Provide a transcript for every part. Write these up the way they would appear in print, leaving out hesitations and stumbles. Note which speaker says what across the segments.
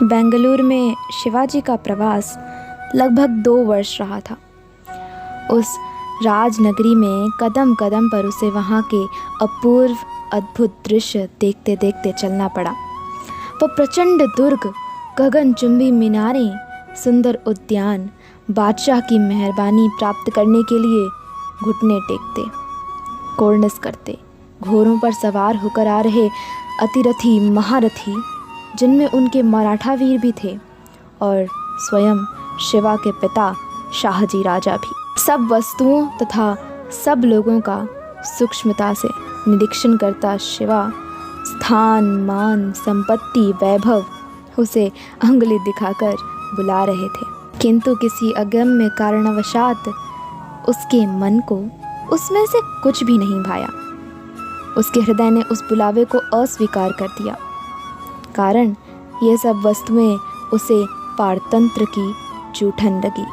Speaker 1: बेंगलुरु में शिवाजी का प्रवास लगभग 2 वर्ष रहा था। उस राजनगरी में कदम कदम पर उसे वहाँ के अपूर्व अद्भुत दृश्य देखते देखते चलना पड़ा। वो प्रचंड दुर्ग, गगनचुंबी मीनारें, सुंदर उद्यान, बादशाह की मेहरबानी प्राप्त करने के लिए घुटने टेकते, कोर्निस करते, घोड़ों पर सवार होकर आ रहे अतिरथी महारथी, जिनमें उनके मराठा वीर भी थे, और स्वयं शिवा के पिता शाहजी राजा भी। सब वस्तुओं तथा सब लोगों का सूक्ष्मता से निरीक्षण करता शिवा स्थान, मान, संपत्ति, वैभव उसे अंगुली दिखाकर बुला रहे थे, किंतु किसी अगम्य कारणवशात उसके मन को उसमें से कुछ भी नहीं भाया। उसके हृदय ने उस बुलावे को अस्वीकार कर दिया, कारण ये सब वस्तुएं उसे पारतंत्र की चूठन लगी।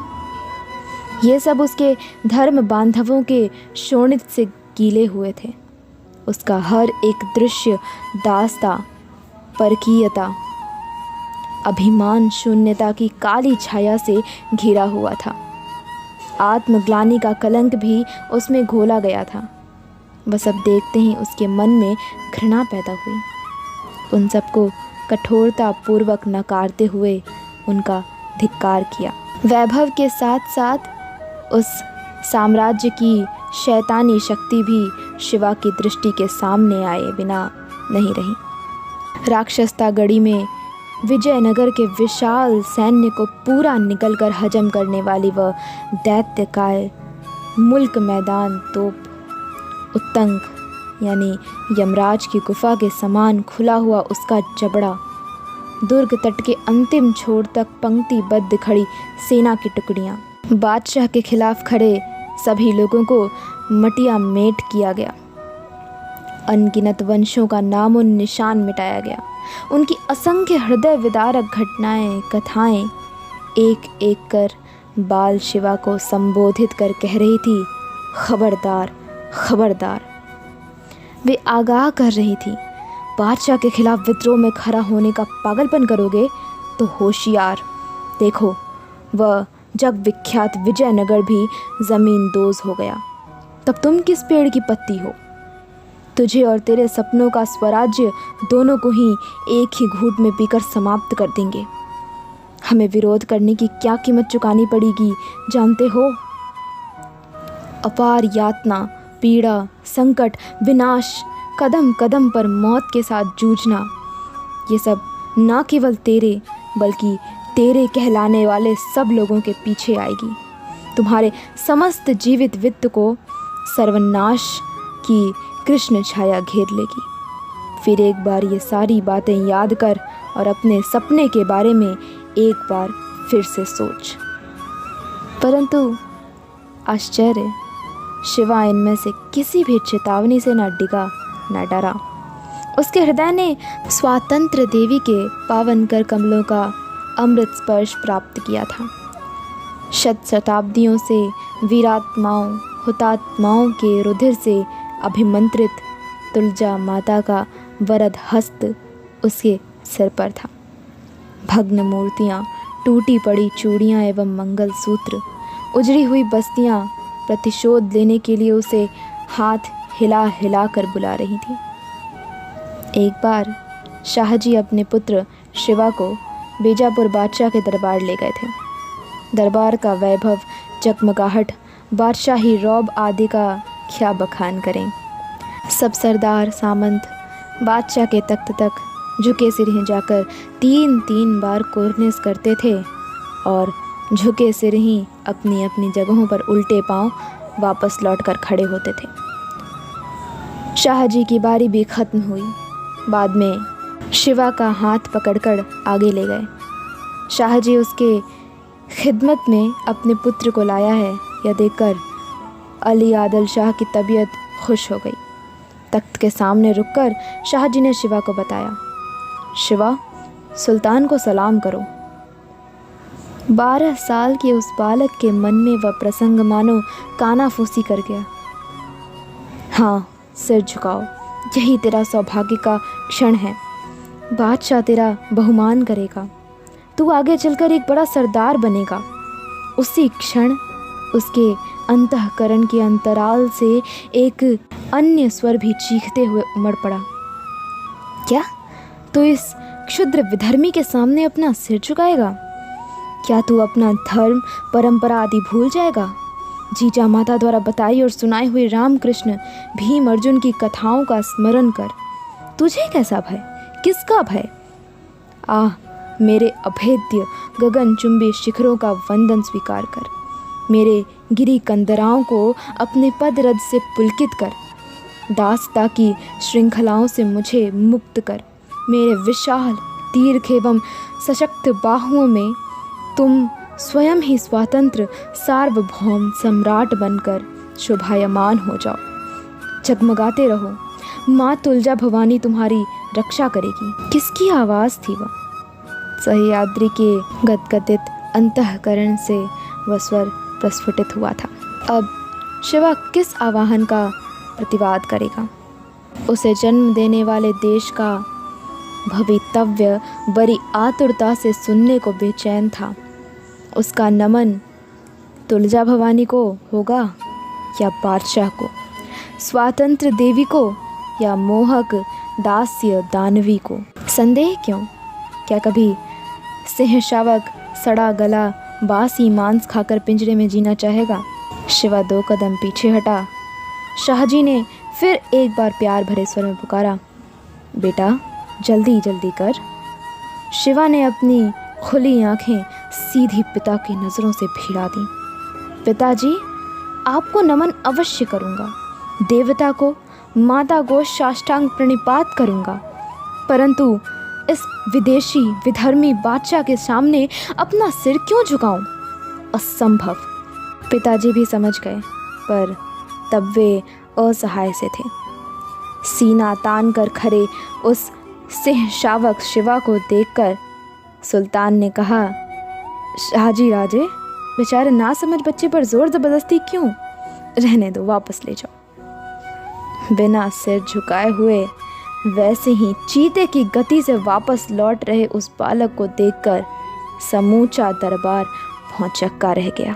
Speaker 1: ये सब उसके धर्म बांधवों के शोणित से गीले हुए थे। उसका हर एक दृश्य दास्ता, परकीयता, अभिमान शून्यता की काली छाया से घिरा हुआ था। आत्मग्लानि का कलंक भी उसमें घोला गया था। वह सब देखते ही उसके मन में घृणा पैदा हुई। उन सबको कठोरता पूर्वक नकारते हुए उनका धिक्कार किया। वैभव के साथ साथ उस साम्राज्य की शैतानी शक्ति भी शिवा की दृष्टि के सामने आए बिना नहीं रही। राक्षसता गढ़ी में विजयनगर के विशाल सैन्य को पूरा निकलकर हजम करने वाली वह दैत्यकाय मुल्क मैदान तोप, उत्तंग यानी यमराज की गुफा के समान खुला हुआ उसका जबड़ा, दुर्ग तट के अंतिम छोर तक पंक्तिबद्ध खड़ी सेना की टुकड़ियाँ, बादशाह के खिलाफ खड़े सभी लोगों को मटिया मेट किया गया। अनगिनत वंशों का नामो निशान मिटाया गया। उनकी असंख्य हृदय विदारक घटनाएं, कथाएं एक एक कर बाल शिवा को संबोधित कर कह रही थी, खबरदार खबरदार। वे आगाह कर रही थी, बादशाह के खिलाफ विद्रोह में खड़ा होने का पागलपन करोगे तो होशियार, देखो वह जग विख्यात विजयनगर भी ज़मीन दोज हो गया, तब तुम किस पेड़ की पत्ती हो। तुझे और तेरे सपनों का स्वराज्य दोनों को ही एक ही घूंट में पीकर समाप्त कर देंगे। हमें विरोध करने की क्या कीमत चुकानी पड़ेगी जानते हो? अपार यातना, पीड़ा, संकट, विनाश, कदम कदम पर मौत के साथ जूझना, ये सब ना केवल तेरे बल्कि तेरे कहलाने वाले सब लोगों के पीछे आएगी। तुम्हारे समस्त जीवित वित्त को सर्वनाश की कृष्ण छाया घेर लेगी। फिर एक बार ये सारी बातें याद कर और अपने सपने के बारे में एक बार फिर से सोच। परंतु आश्चर्य, शिवा इनमें से किसी भी चेतावनी से न डिगा न डरा। उसके हृदय ने स्वातंत्र देवी के पावन कर कमलों का अमृत स्पर्श प्राप्त किया था। शताब्दियों से वीरात्माओं, हुतात्माओं के रुधिर से अभिमंत्रित तुलजा माता का वरद हस्त उसके सिर पर था। भग्न मूर्तियाँ, टूटी पड़ी चूड़ियाँ एवं मंगलसूत्र, उजड़ी हुई बस्तियाँ प्रतिशोध लेने के लिए उसे हाथ हिला हिला कर बुला रही थी। एक बार शाहजी अपने पुत्र शिवा को बीजापुर बादशाह के दरबार ले गए थे। दरबार का वैभव, जगमगाहट, बादशाही रौब आदि का क्या बखान करें। सब सरदार सामंत बादशाह के तख्त तक झुके सिर ही जाकर 3-3 बार कोर्निस करते थे और झुके सिर ही अपनी अपनी जगहों पर उल्टे पांव वापस लौटकर खड़े होते थे। शाहजी की बारी भी खत्म हुई। बाद में शिवा का हाथ पकड़कर आगे ले गए। शाहजी उसके खिदमत में अपने पुत्र को लाया है, यह देखकर अली आदल शाह की तबीयत खुश हो गई। तख्त के सामने रुककर शाहजी ने शिवा को बताया, शिवा, सुल्तान को सलाम करो। 12 साल के उस बालक के मन में वह प्रसंग मानो कानाफूसी कर गया। हाँ, सिर झुकाओ, यही तेरा सौभाग्य का क्षण है। बादशाह तेरा बहुमान करेगा। तू आगे चलकर एक बड़ा सरदार बनेगा। उसी क्षण उसके अंतःकरण के अंतराल से एक अन्य स्वर भी चीखते हुए उमड़ पड़ा। क्या तू इस क्षुद्र विधर्मी के सामने अपना सिर झुकाएगा? क्या तू अपना धर्म परंपरा आदि भूल जाएगा? जीजा माता द्वारा बताई और सुनाई हुई रामकृष्ण भीम अर्जुन की कथाओं का स्मरण कर। तुझे कैसा भय? किसका भय? आह, मेरे अभेद्य गगनचुंबी शिखरों का वंदन स्वीकार कर। मेरे गिरी कंदराओं को अपने पदरज से पुलकित कर। दासता की श्रृंखलाओं से मुझे मुक्त कर। मेरे विशाल दीर्घ एवं सशक्त बाहुओं में तुम स्वयं ही स्वतंत्र सार्वभौम सम्राट बनकर शोभायमान हो जाओ। जगमगाते रहो। माँ तुलजा भवानी तुम्हारी रक्षा करेगी। किसकी आवाज़ थी वह? सह्याद्री के गदगदित अंतःकरण से वह स्वर प्रस्फुटित हुआ था। अब शिवा किस आवाहन का प्रतिवाद करेगा? उसे जन्म देने वाले देश का भवितव्य बड़ी आतुरता से सुनने को बेचैन था। उसका नमन तुलजा भवानी को होगा या बादशाह को, स्वातंत्र देवी को या मोहक दास्य दानवी को? संदेह क्यों? क्या कभी सिंह शावक सड़ा गला बासी मांस खाकर पिंजरे में जीना चाहेगा? शिवा 2 कदम पीछे हटा। शाहजी ने फिर एक बार प्यार भरे स्वर में पुकारा, बेटा जल्दी जल्दी कर। शिवा ने अपनी खुली आंखें सीधी पिता की नज़रों से भिड़ा दी। पिताजी, आपको नमन अवश्य करूँगा। देवता को, माता को साष्टांग प्रणिपात करूँगा, परंतु इस विदेशी विधर्मी बादशाह के सामने अपना सिर क्यों झुकाऊं? असंभव। पिताजी भी समझ गए, पर तब वे असहाय से थे। सीना तान कर खड़े उस सिंह शावक शिवा को देखकर सुल्तान ने कहा, शाहजी राजे, बेचारे ना समझ बच्चे पर जोर जबरदस्ती क्यों? रहने दो, वापस ले जाओ। बिना सिर झुकाए हुए वैसे ही चीते की गति से वापस लौट रहे उस बालक को देखकर समूचा दरबार भौंचक्का रह गया।